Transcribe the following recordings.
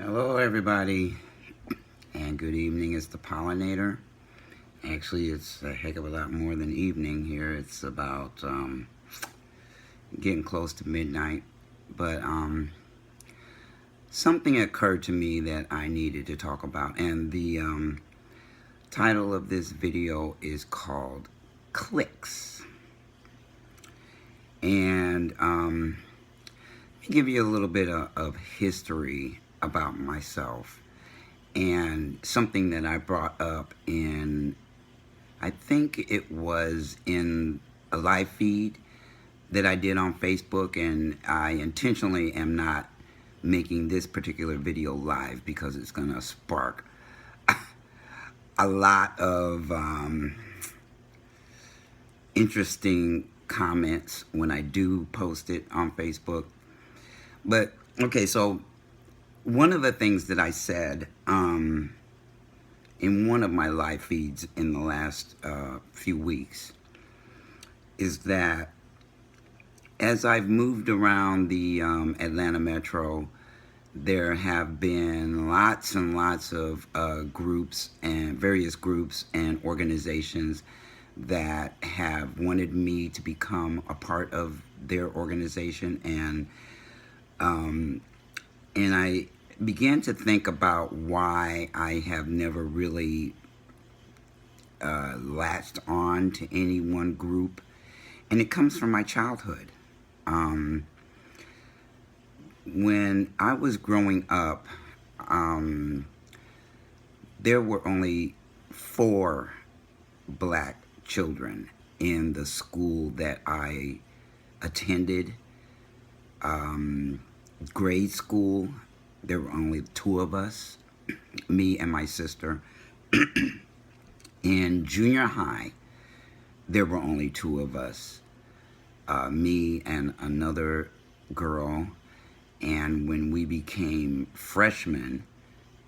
Hello everybody, and good evening. It's the pollinator. Actually, it's a heck of a lot more than evening here. It's about getting close to midnight. But something occurred to me that I needed to talk about, and the title of this video is called Cliques. And let me give you a little bit of history about myself, and something that I brought up in, I think it was in a live feed that I did on Facebook, and I intentionally am not making this particular video live because it's going to spark a lot of interesting comments when I do post it on Facebook. But okay, so one of the things that I said in one of my live feeds in the last few weeks is that as I've moved around the Atlanta metro, there have been lots and lots of groups and various groups and organizations that have wanted me to become a part of their organization, and I began to think about why I have never really latched on to any one group, and it comes from my childhood. When I was growing up, there were only 4 black children in the school that I attended. Grade school, there were only 2 of us, me and my sister. In junior high, there were only 2 of us, me and another girl. And when we became freshmen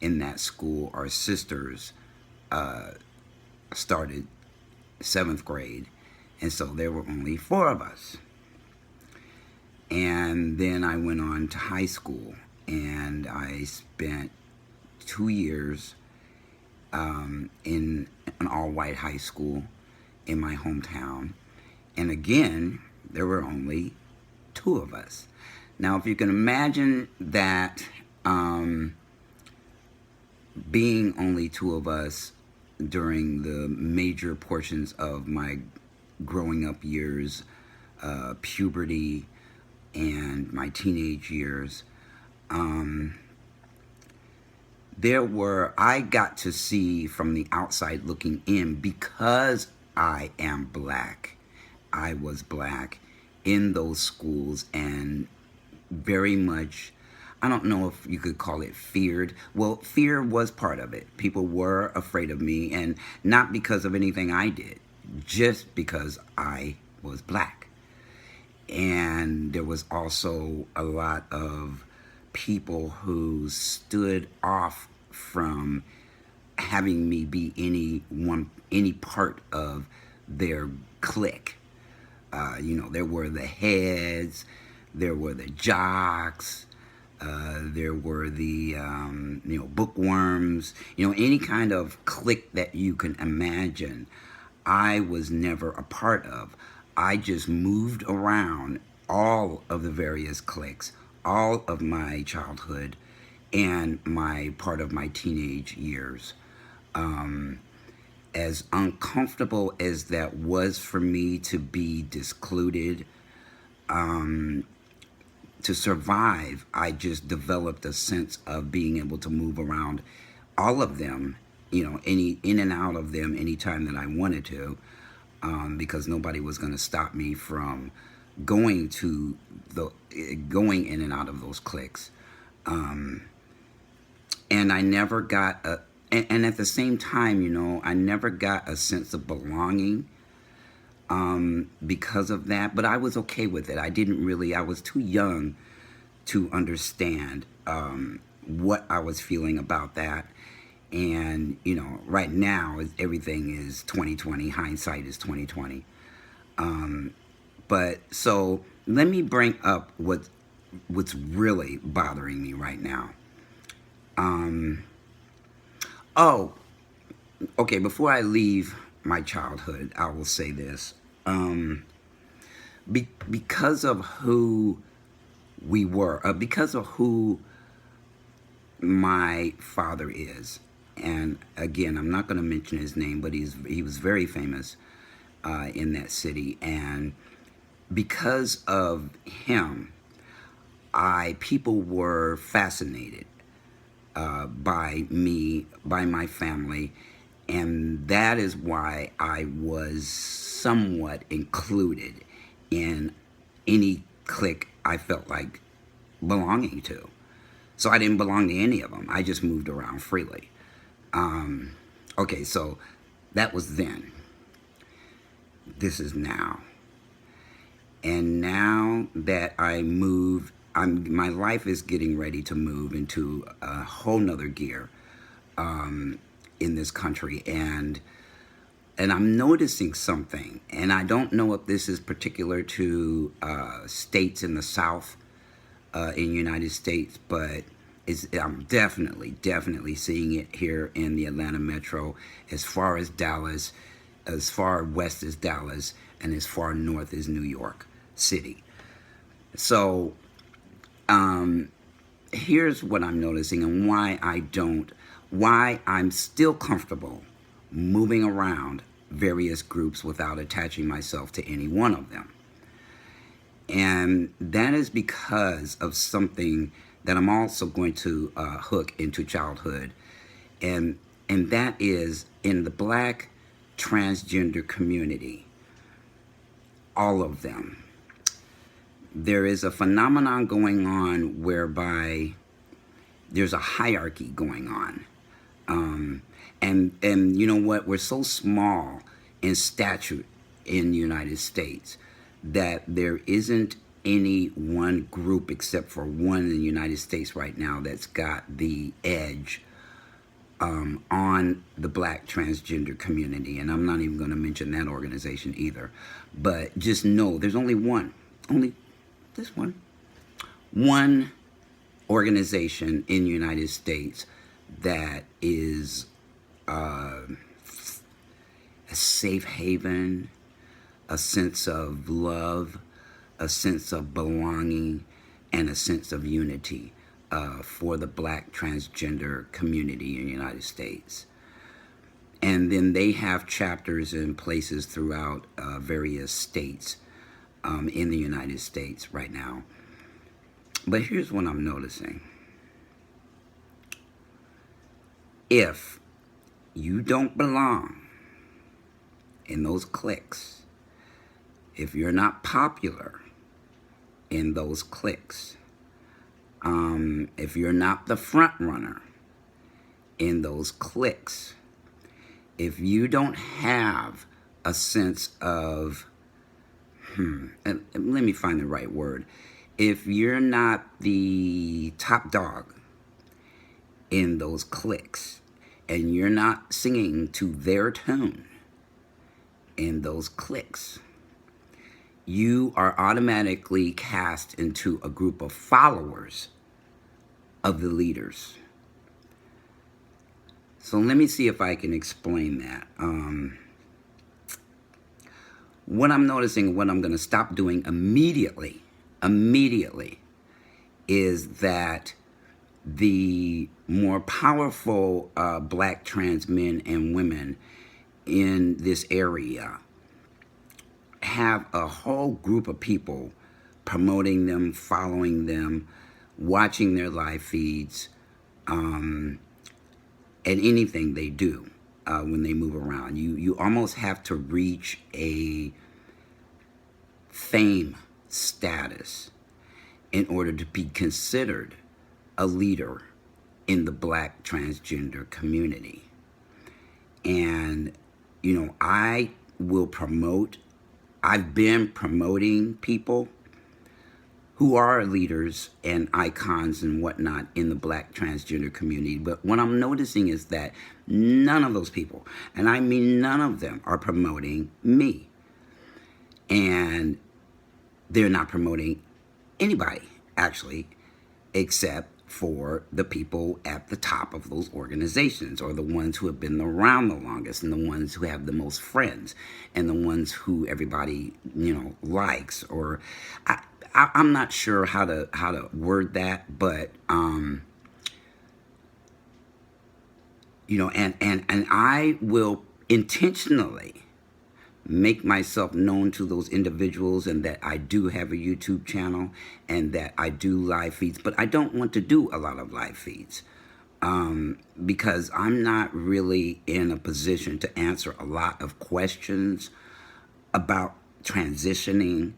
in that school, our sisters started 7th grade, and so there were only 4 of us. And then I went on to high school, and I spent 2 years in an all-white high school in my hometown. And again, there were only 2 of us. Now, if you can imagine that being only 2 of us during the major portions of my growing up years, puberty, and my teenage years, I got to see from the outside looking in, because I am black. I was black in those schools, and very much, I don't know if you could call it feared. Well, fear was part of it. People were afraid of me, and not because of anything I did, just because I was black. And there was also a lot of people who stood off from having me be any part of their clique. There were the heads, there were the jocks, there were the bookworms, any kind of clique that you can imagine. I was never a part of. I just moved around all of the various cliques, all of my childhood and my part of my teenage years. As uncomfortable as that was for me to be discluded, to survive, I just developed a sense of being able to move around all of them, in and out of them anytime that I wanted to, because nobody was going to stop me from going in and out of those cliques. And I never got and at the same time, I never got a sense of belonging because of that, but I was okay with it. I was too young to understand what I was feeling about that. And, right now, everything is 2020. Hindsight is 2020. But so let me bring up what's really bothering me right now. Oh, okay. Before I leave my childhood, I will say this. Because of who we were, because of who my father is, and again, I'm not going to mention his name, but he was very famous in that city, and because of him, I people were fascinated by me, by my family, and that is why I was somewhat included in any clique I felt like belonging to. So I didn't belong to any of them. I just moved around freely. Okay, so that was then. This is now. And now that I move, my life is getting ready to move into a whole nother gear in this country. And I'm noticing something. And I don't know if this is particular to states in the South in the United States, but I'm definitely seeing it here in the Atlanta metro, as far as Dallas, as far west as Dallas, and as far north as New York City. So here's what I'm noticing and why I'm still comfortable moving around various groups without attaching myself to any one of them. And that is because of something that I'm also going to hook into childhood. And that is in the Black transgender community, all of them. There is a phenomenon going on whereby there's a hierarchy going on. And you know what? We're so small in stature in the United States that there isn't any one group except for one in the United States right now that's got the edge on the Black transgender community. And I'm not even going to mention that organization either. But just know there's only one. Only this one. One organization in the United States that is a safe haven, a sense of love, a sense of belonging, and a sense of unity for the Black transgender community in the United States. And then they have chapters in places throughout various states in the United States right now. But here's what I'm noticing. If you don't belong in those cliques, if you're not popular in those cliques, if you're not the front runner in those cliques, if you don't have a sense of, let me find the right word. If you're not the top dog in those cliques, and you're not singing to their tune in those cliques, you are automatically cast into a group of followers of the leaders. So let me see if I can explain that. What I'm noticing, what I'm going to stop doing immediately, is that the more powerful Black trans men and women in this area have a whole group of people promoting them, following them, watching their live feeds, and anything they do when they move around. You almost have to reach a fame status in order to be considered a leader in the Black transgender community. And, you know, I've been promoting people who are leaders and icons and whatnot in the Black transgender community. But what I'm noticing is that none of those people, and I mean none of them, are promoting me. And they're not promoting anybody, actually, except for the people at the top of those organizations, or the ones who have been around the longest, and the ones who have the most friends, and the ones who everybody likes. Or I'm not sure how to word that, but and I will intentionally make myself known to those individuals, and that I do have a YouTube channel, and that I do live feeds. But I don't want to do a lot of live feeds because I'm not really in a position to answer a lot of questions about transitioning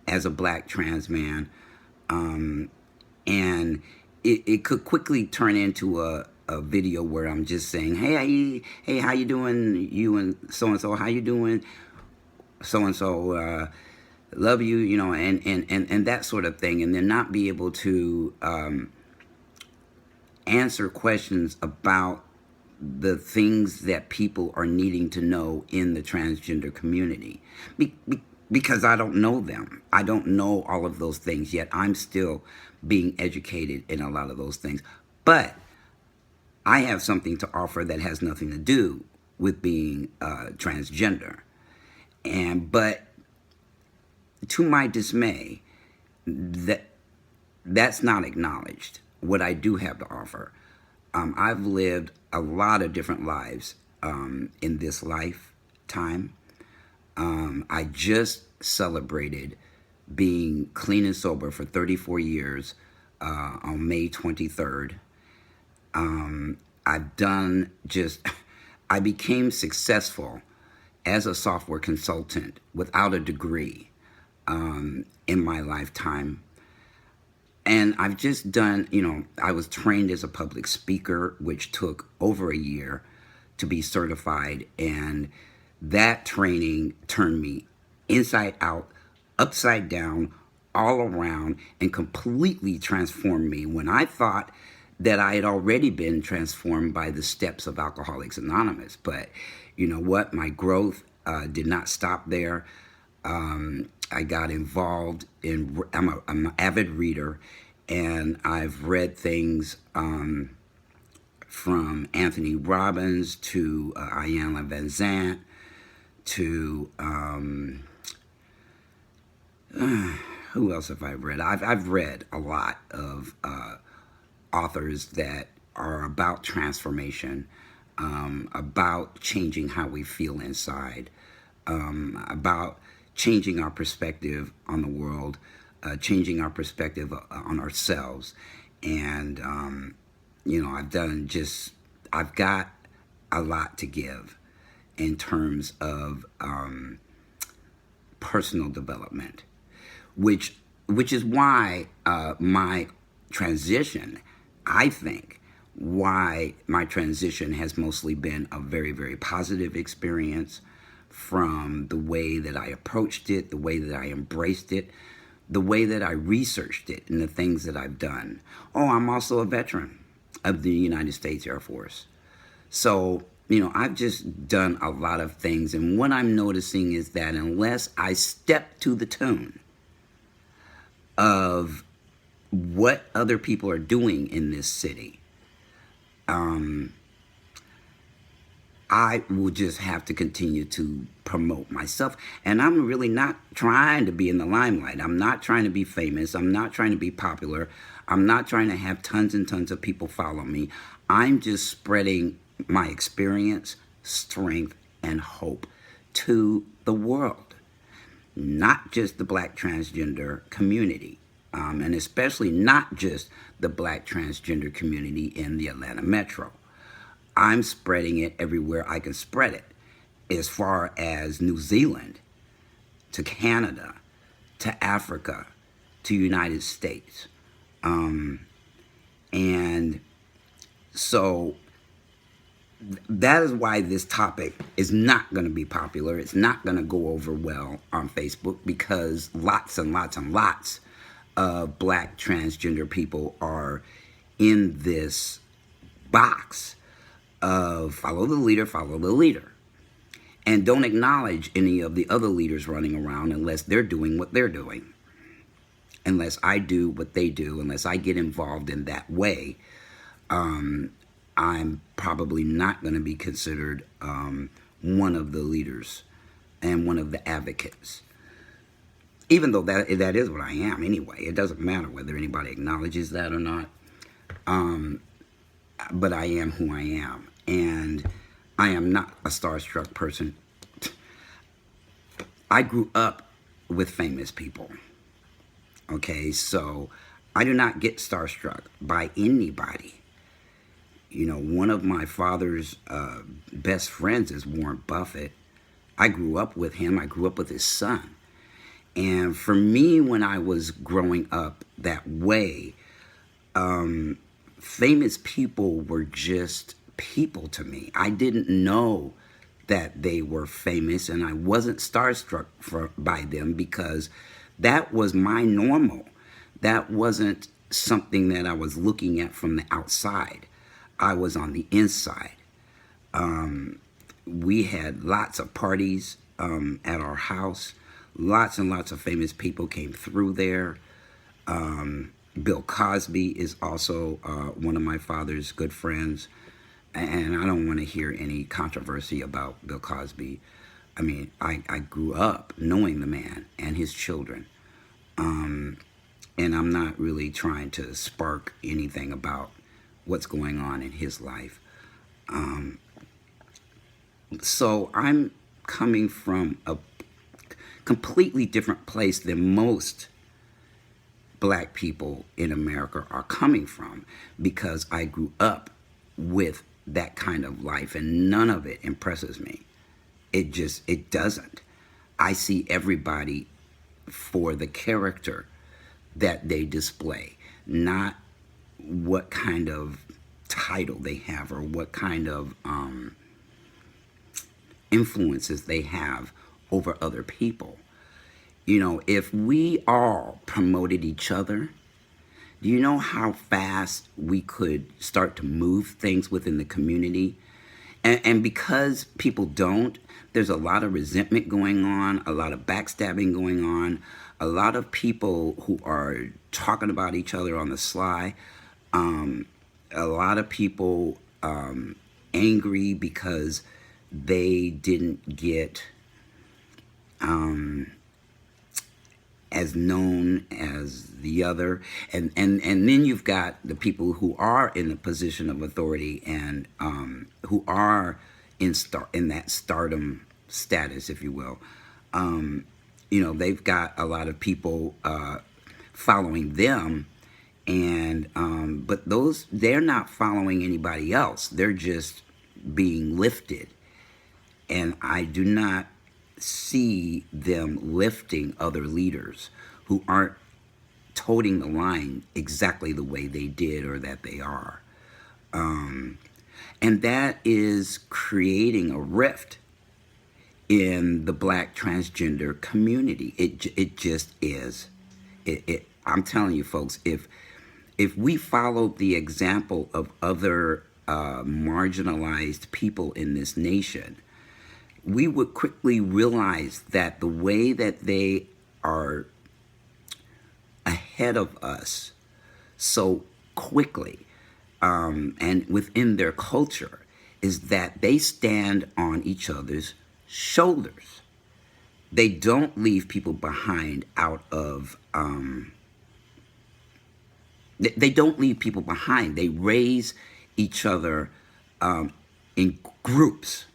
as a Black trans man. And it could quickly turn into a video where I'm just saying, hey, how you doing? You and so, how you doing? So, love you, and that sort of thing. And then not be able to answer questions about the things that people are needing to know in the transgender community. Because I don't know them. I don't know all of those things yet. I'm still being educated in a lot of those things. But I have something to offer that has nothing to do with being transgender. But to my dismay, that's not acknowledged, what I do have to offer. I've lived a lot of different lives in this lifetime. I just celebrated being clean and sober for 34 years on May 23rd. I became successful as a software consultant without a degree in my lifetime. And I've just done, I was trained as a public speaker, which took over a year to be certified. And that training turned me inside out, upside down, all around, and completely transformed me when I thought that I had already been transformed by the steps of Alcoholics Anonymous. But you know what? My growth did not stop there. I got involved in, I'm an avid reader, and I've read things from Anthony Robbins to Iyanla Vanzant to, who else have I read? I've read a lot of authors that are about transformation, about changing how we feel inside, about changing our perspective on the world, changing our perspective on ourselves. And, I've got a lot to give in terms of personal development, which is why my transition, I think, why my transition has mostly been a very, very positive experience, from the way that I approached it, the way that I embraced it, the way that I researched it, and the things that I've done. Oh, I'm also a veteran of the United States Air Force. So, I've just done a lot of things. And what I'm noticing is that unless I step to the tune of what other people are doing in this city, I will just have to continue to promote myself. And I'm really not trying to be in the limelight. I'm not trying to be famous. I'm not trying to be popular. I'm not trying to have tons and tons of people follow me. I'm just spreading my experience, strength, and hope to the world, not just the Black transgender community, and especially not just the Black transgender community in the Atlanta metro. I'm spreading it everywhere I can spread it, as far as New Zealand, to Canada, to Africa, to United States. And so that is why this topic is not going to be popular. It's not going to go over well on Facebook, because lots and lots and lots of Black transgender people are in this box of follow the leader, and don't acknowledge any of the other leaders running around unless they're doing what they're doing. unless I do what they do, unless I get involved in that way, I'm probably not going to be considered one of the leaders and one of the advocates. Even though that is what I am anyway. It doesn't matter whether anybody acknowledges that or not. But I am who I am. And I am not a starstruck person. I grew up with famous people. Okay, so I do not get starstruck by anybody. You know, one of my father's best friends is Warren Buffett. I grew up with him. I grew up with his son. And for me, when I was growing up that way, famous people were just people to me. I didn't know that they were famous, and I wasn't starstruck by them because that was my normal. That wasn't something that I was looking at from the outside. I was on the inside. We had lots of parties at our house. Lots and lots of famous people came through there. Bill Cosby is also one of my father's good friends. And I don't want to hear any controversy about Bill Cosby. I mean, I grew up knowing the man and his children. And I'm not really trying to spark anything about what's going on in his life. So I'm coming from a completely different place than most black people in America are coming from, because I grew up with that kind of life, and none of it impresses me. It doesn't. I see everybody for the character that they display, not what kind of title they have or what kind of influences they have over other people. You know, if we all promoted each other, do you know how fast we could start to move things within the community? And because people don't, there's a lot of resentment going on, a lot of backstabbing going on, a lot of people who are talking about each other on the sly, a lot of people angry because they didn't get as known as the other, and then you've got the people who are in the position of authority and who are in that stardom status, if you will. You know, they've got a lot of people following them, and but they're not following anybody else. They're just being lifted, and I do not see them lifting other leaders who aren't toting the line exactly the way they did or that they are. And that is creating a rift in the black transgender community. It just is. I'm telling you, folks, if we followed the example of other marginalized people in this nation, we would quickly realize that the way that they are ahead of us so quickly and within their culture is that they stand on each other's shoulders. They don't leave people behind out of they don't leave people behind. They raise each other in groups.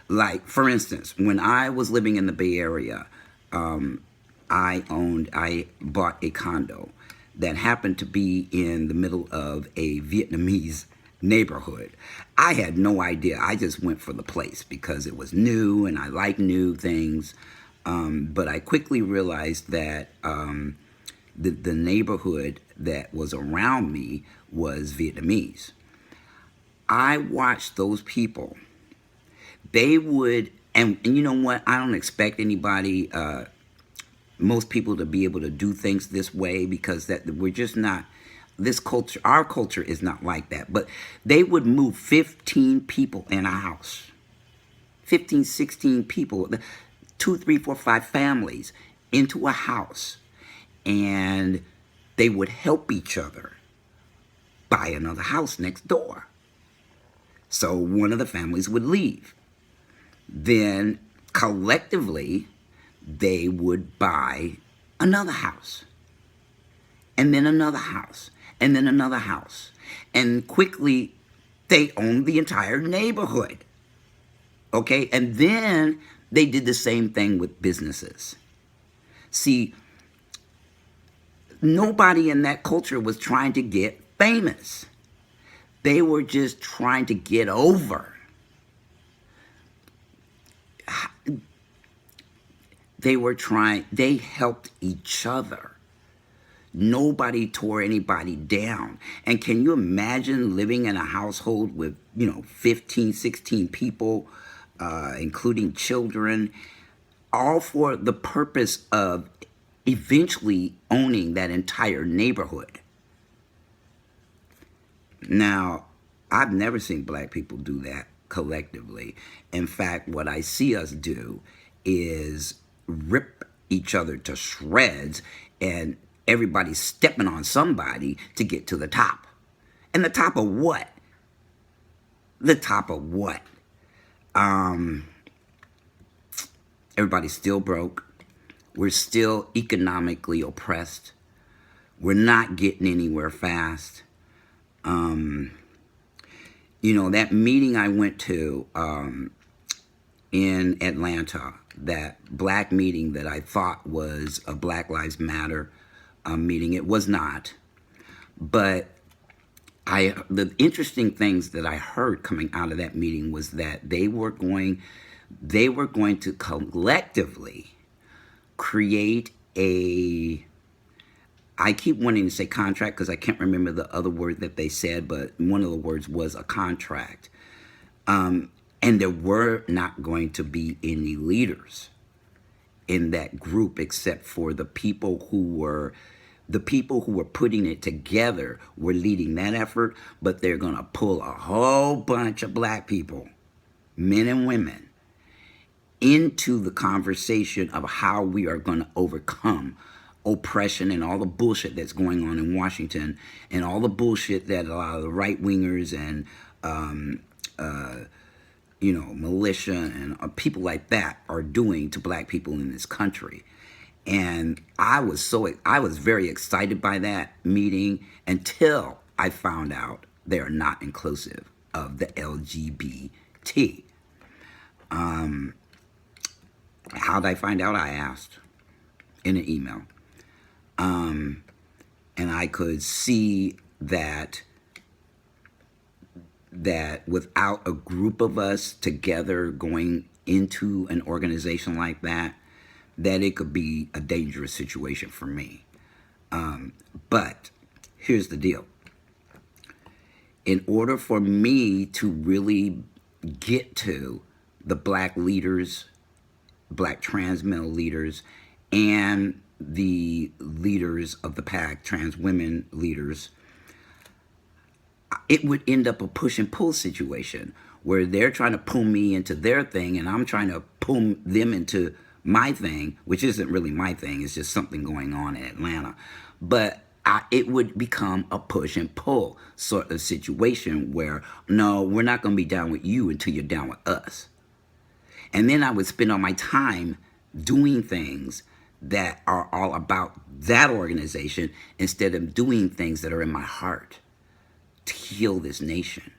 Like, for instance, when I was living in the Bay Area, I bought a condo that happened to be in the middle of a Vietnamese neighborhood. I had no idea. I just went for the place because it was new and I like new things. But I quickly realized that the neighborhood that was around me was Vietnamese. I watched those people. They would, and you know what? I don't expect anybody, most people to be able to do things this way, because that we're just not, this culture, our culture is not like that. But they would move 15 people in a house, 15, 16 people, 2, 3, 4, 5 families into a house. and they would help each other buy another house next door. So one of the families would leave. Then collectively, they would buy another house, and then another house, and then another house. And quickly, they owned the entire neighborhood. Okay? And then they did the same thing with businesses. See, nobody in that culture was trying to get famous. They were just trying to get over. They helped each other. Nobody tore anybody down. And can you imagine living in a household with, 15, 16 people, including children, all for the purpose of eventually owning that entire neighborhood? Now, I've never seen black people do that collectively. In fact, what I see us do is rip each other to shreds, and everybody's stepping on somebody to get to the top. And the top of what? The top of what? Everybody's still broke. We're still economically oppressed. We're not getting anywhere fast. That meeting I went to in Atlanta, that black meeting that I thought was a Black Lives Matter meeting, it was not. But the interesting things that I heard coming out of that meeting was that they were going to collectively create I keep wanting to say contract because I can't remember the other word that they said, but one of the words was a contract. And there were not going to be any leaders in that group except for the people who were putting it together were leading that effort, but they're going to pull a whole bunch of black people, men and women, into the conversation of how we are going to overcome oppression and all the bullshit that's going on in Washington, and all the bullshit that a lot of the right-wingers and militia and people like that are doing to black people in this country. And I was very excited by that meeting until I found out they are not inclusive of the LGBT. How did I find out? I asked in an email. And I could see that without a group of us together going into an organization like that it could be a dangerous situation for me. But here's the deal. In order for me to really get to the black leaders, black trans male leaders, and the leaders of the pack, trans women leaders, it would end up a push and pull situation where they're trying to pull me into their thing and I'm trying to pull them into my thing, which isn't really my thing. It's just something going on in Atlanta. But it would become a push and pull sort of situation where, no, we're not going to be down with you until you're down with us. And then I would spend all my time doing things that are all about that organization instead of doing things that are in my heart to heal this nation,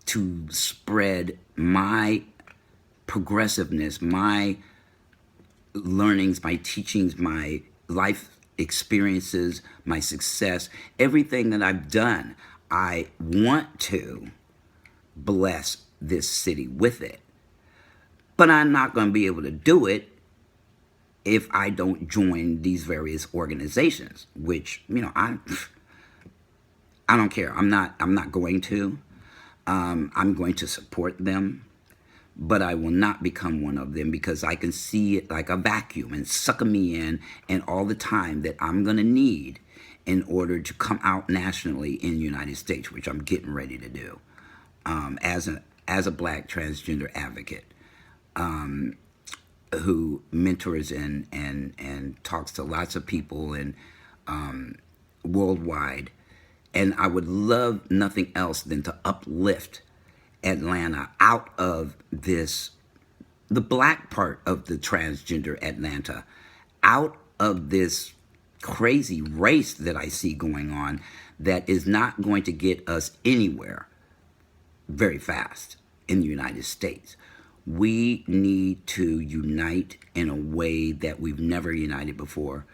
to spread my progressiveness, my learnings, my teachings, my life experiences, my success, everything that I've done. I want to bless this city with it. But I'm not going to be able to do it if I don't join these various organizations, which, I don't care. I'm not going to. I'm going to support them, but I will not become one of them because I can see it like a vacuum and sucking me in, and all the time that I'm going to need in order to come out nationally in the United States, which I'm getting ready to do as a black transgender advocate. who mentors and talks to lots of people and worldwide. And I would love nothing else than to uplift Atlanta out of this, the black part of the transgender Atlanta, out of this crazy race that I see going on that is not going to get us anywhere very fast in the United States. We need to unite in a way that we've never united before.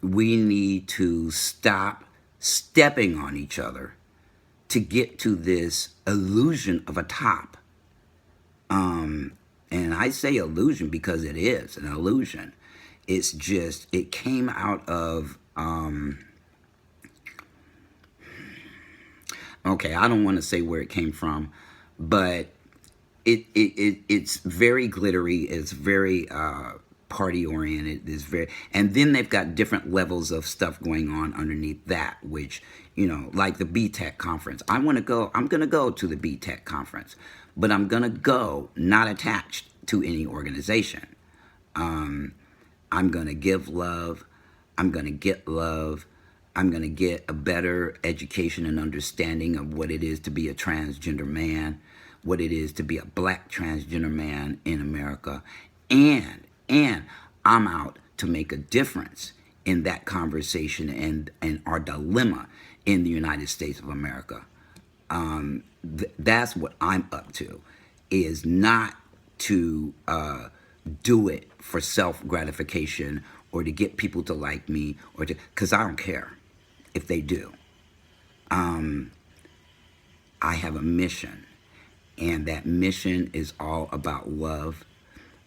We need to stop stepping on each other to get to this illusion of a top. And I say illusion because it is an illusion. It's just, it came out of, okay, I don't want to say where it came from, but it's very glittery. It's very party oriented. It's very, and then they've got different levels of stuff going on underneath that, which, you know, like the BTEC conference. I'm going to go to the BTEC conference, but I'm going to go not attached to any organization. I'm going to give love. I'm going to get love. I'm going to get a better education and understanding of what it is to be a transgender man, what it is to be a black transgender man in America. And I'm out to make a difference in that conversation and our dilemma in the United States of America. That's what I'm up to, is not to do it for self-gratification or to get people to like me, or to, because I don't care if they do. I have a mission, and that mission is all about love,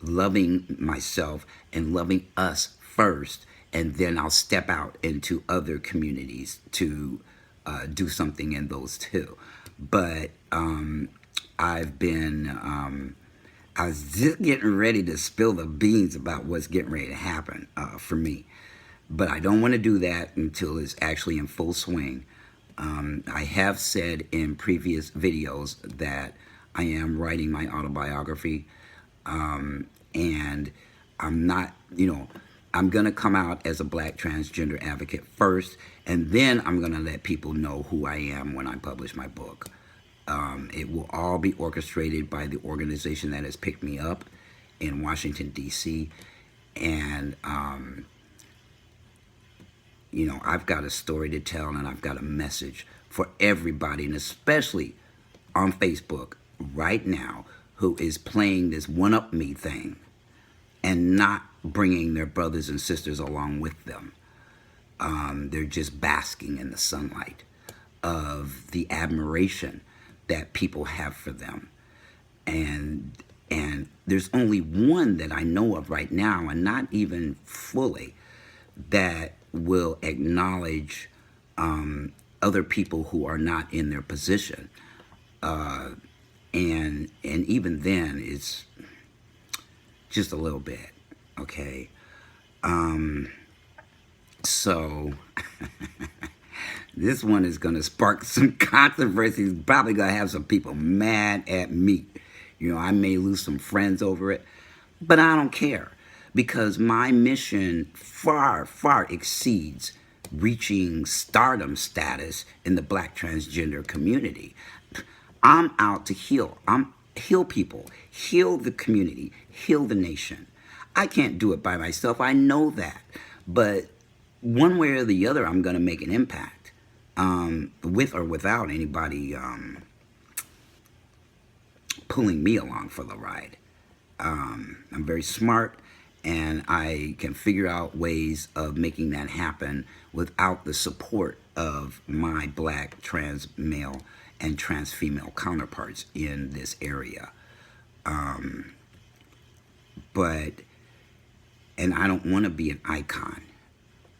loving myself and loving us first, and then I'll step out into other communities to do something in those too. But I was just getting ready to spill the beans about what's getting ready to happen for me. But I don't want to do that until it's actually in full swing. I have said in previous videos that I am writing my autobiography. And I'm not, you know, I'm going to come out as a black transgender advocate first, and then I'm going to let people know who I am when I publish my book. It will all be orchestrated by the organization that has picked me up in Washington, D.C. And, you know, I've got a story to tell, and I've got a message for everybody, and especially on Facebook right now, who is playing this one-up-me thing and not bringing their brothers and sisters along with them. They're just basking in the sunlight of the admiration that people have for them. And there's only one that I know of right now, and not even fully, that will acknowledge other people who are not in their position. And even then, it's just a little bit, okay? So this one is going to spark some controversy. It's probably going to have some people mad at me. You know, I may lose some friends over it, but I don't care, because my mission far, far exceeds reaching stardom status in the black transgender community. I'm out to heal. Heal people, heal the community, heal the nation. I can't do it by myself. I know that. But one way or the other, I'm going to make an impact, with or without anybody pulling me along for the ride. I'm very smart, and I can figure out ways of making that happen without the support of my black trans male and trans female counterparts in this area. And I don't want to be an icon.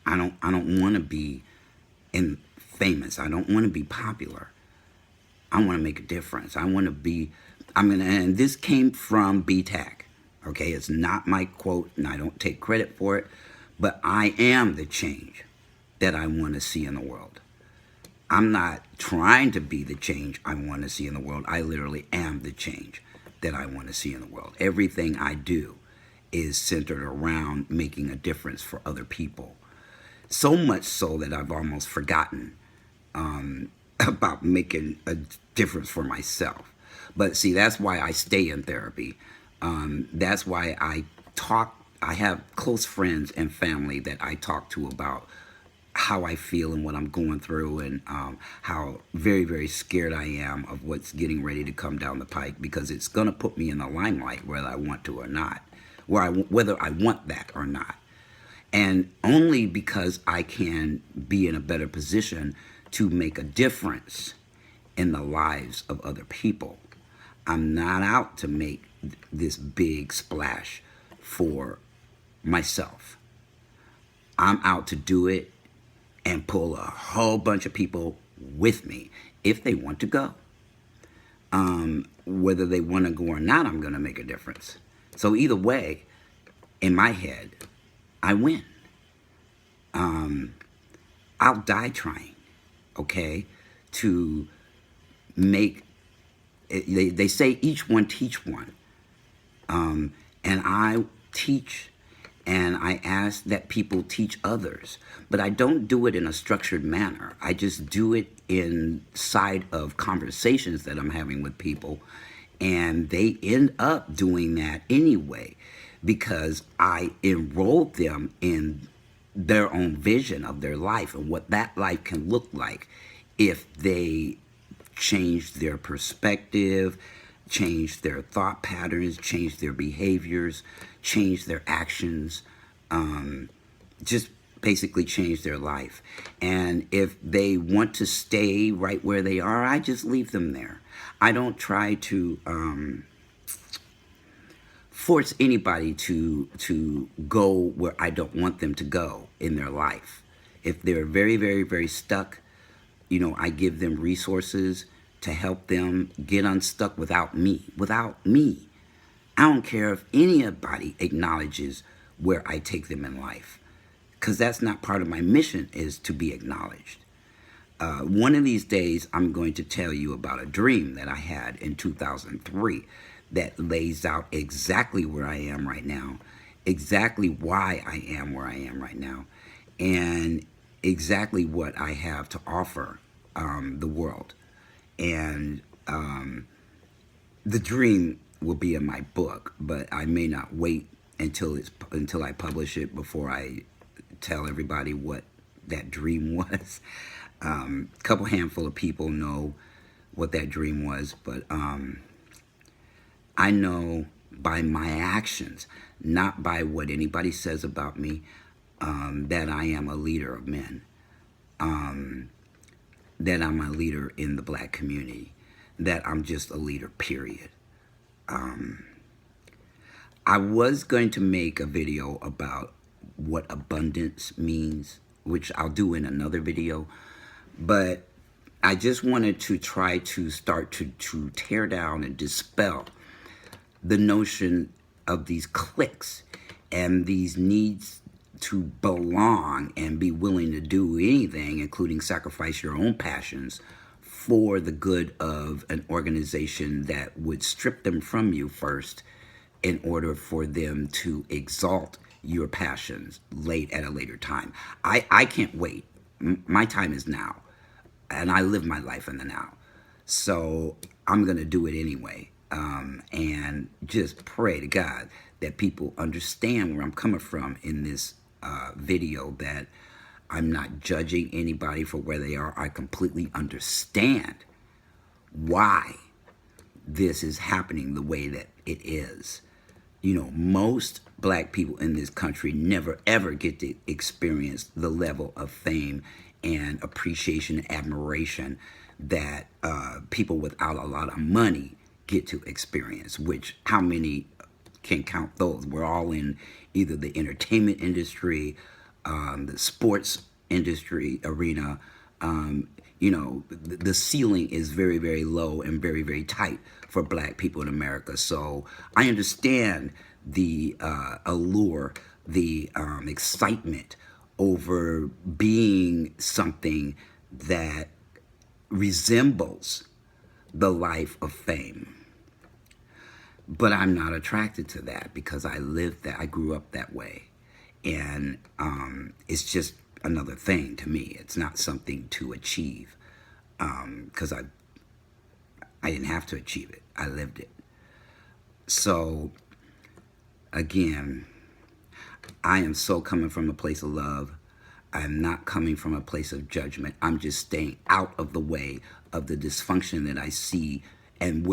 I don't want to be famous. I don't want to be popular. I want to make a difference. I want to be, and this came from BTAC. Okay, it's not my quote, and I don't take credit for it, but I am the change that I want to see in the world. I'm not trying to be the change I want to see in the world. I literally am the change that I want to see in the world. Everything I do is centered around making a difference for other people. So much so that I've almost forgotten about making a difference for myself. But see, that's why I stay in therapy. That's why I have close friends and family that I talk to about how I feel and what I'm going through, and how very, very scared I am of what's getting ready to come down the pike, because it's going to put me in the limelight whether I want to or not, whether I want that or not. And only because I can be in a better position to make a difference in the lives of other people. I'm not out to make this big splash for myself. I'm out to do it and pull a whole bunch of people with me if they want to go. Whether they want to go or not, I'm going to make a difference. So either way, in my head, I win. I'll die trying, okay, to make, they say each one teach one. And I teach, and I ask that people teach others. But I don't do it in a structured manner. I just do it inside of conversations that I'm having with people. And they end up doing that anyway, because I enrolled them in their own vision of their life and what that life can look like if they change their perspective, change their thought patterns, change their behaviors, change their actions, just basically change their life. And if they want to stay right where they are, I just leave them there. I don't try to force anybody to go where I don't want them to go in their life. If they're very, very, very stuck, you know, I give them resources to help them get unstuck without me. Without me. I don't care if anybody acknowledges where I take them in life, because that's not part of my mission, is to be acknowledged. One of these days, I'm going to tell you about a dream that I had in 2003 that lays out exactly where I am right now, exactly why I am where I am right now, and exactly what I have to offer the world. And the dream will be in my book, but I may not wait until I publish it before I tell everybody what that dream was. Couple handful of people know what that dream was, but I know by my actions, not by what anybody says about me, that I am a leader of men, that I'm a leader in the black community, that I'm just a leader, period. I was going to make a video about what abundance means, which I'll do in another video, but I just wanted to try to start to tear down and dispel the notion of these cliques and these needs to belong and be willing to do anything, including sacrifice your own passions, for the good of an organization that would strip them from you first in order for them to exalt your passions at a later time. I can't wait. My time is now, and I live my life in the now. So I'm going to do it anyway, and just pray to God that people understand where I'm coming from in this video, that I'm not judging anybody for where they are. I completely understand why this is happening the way that it is. You know, most black people in this country never ever get to experience the level of fame and appreciation and admiration that people without a lot of money get to experience, which how many can count those? We're all in either the entertainment industry, the sports industry arena. You know, the ceiling is very, very low and very, very tight for black people in America. So I understand the allure, the excitement over being something that resembles the life of fame. But I'm not attracted to that because I lived that. I grew up that way, and it's just another thing to me. It's not something to achieve because I didn't have to achieve it. I lived it. So again, I am so coming from a place of love. I'm not coming from a place of judgment. I'm just staying out of the way of the dysfunction that I see and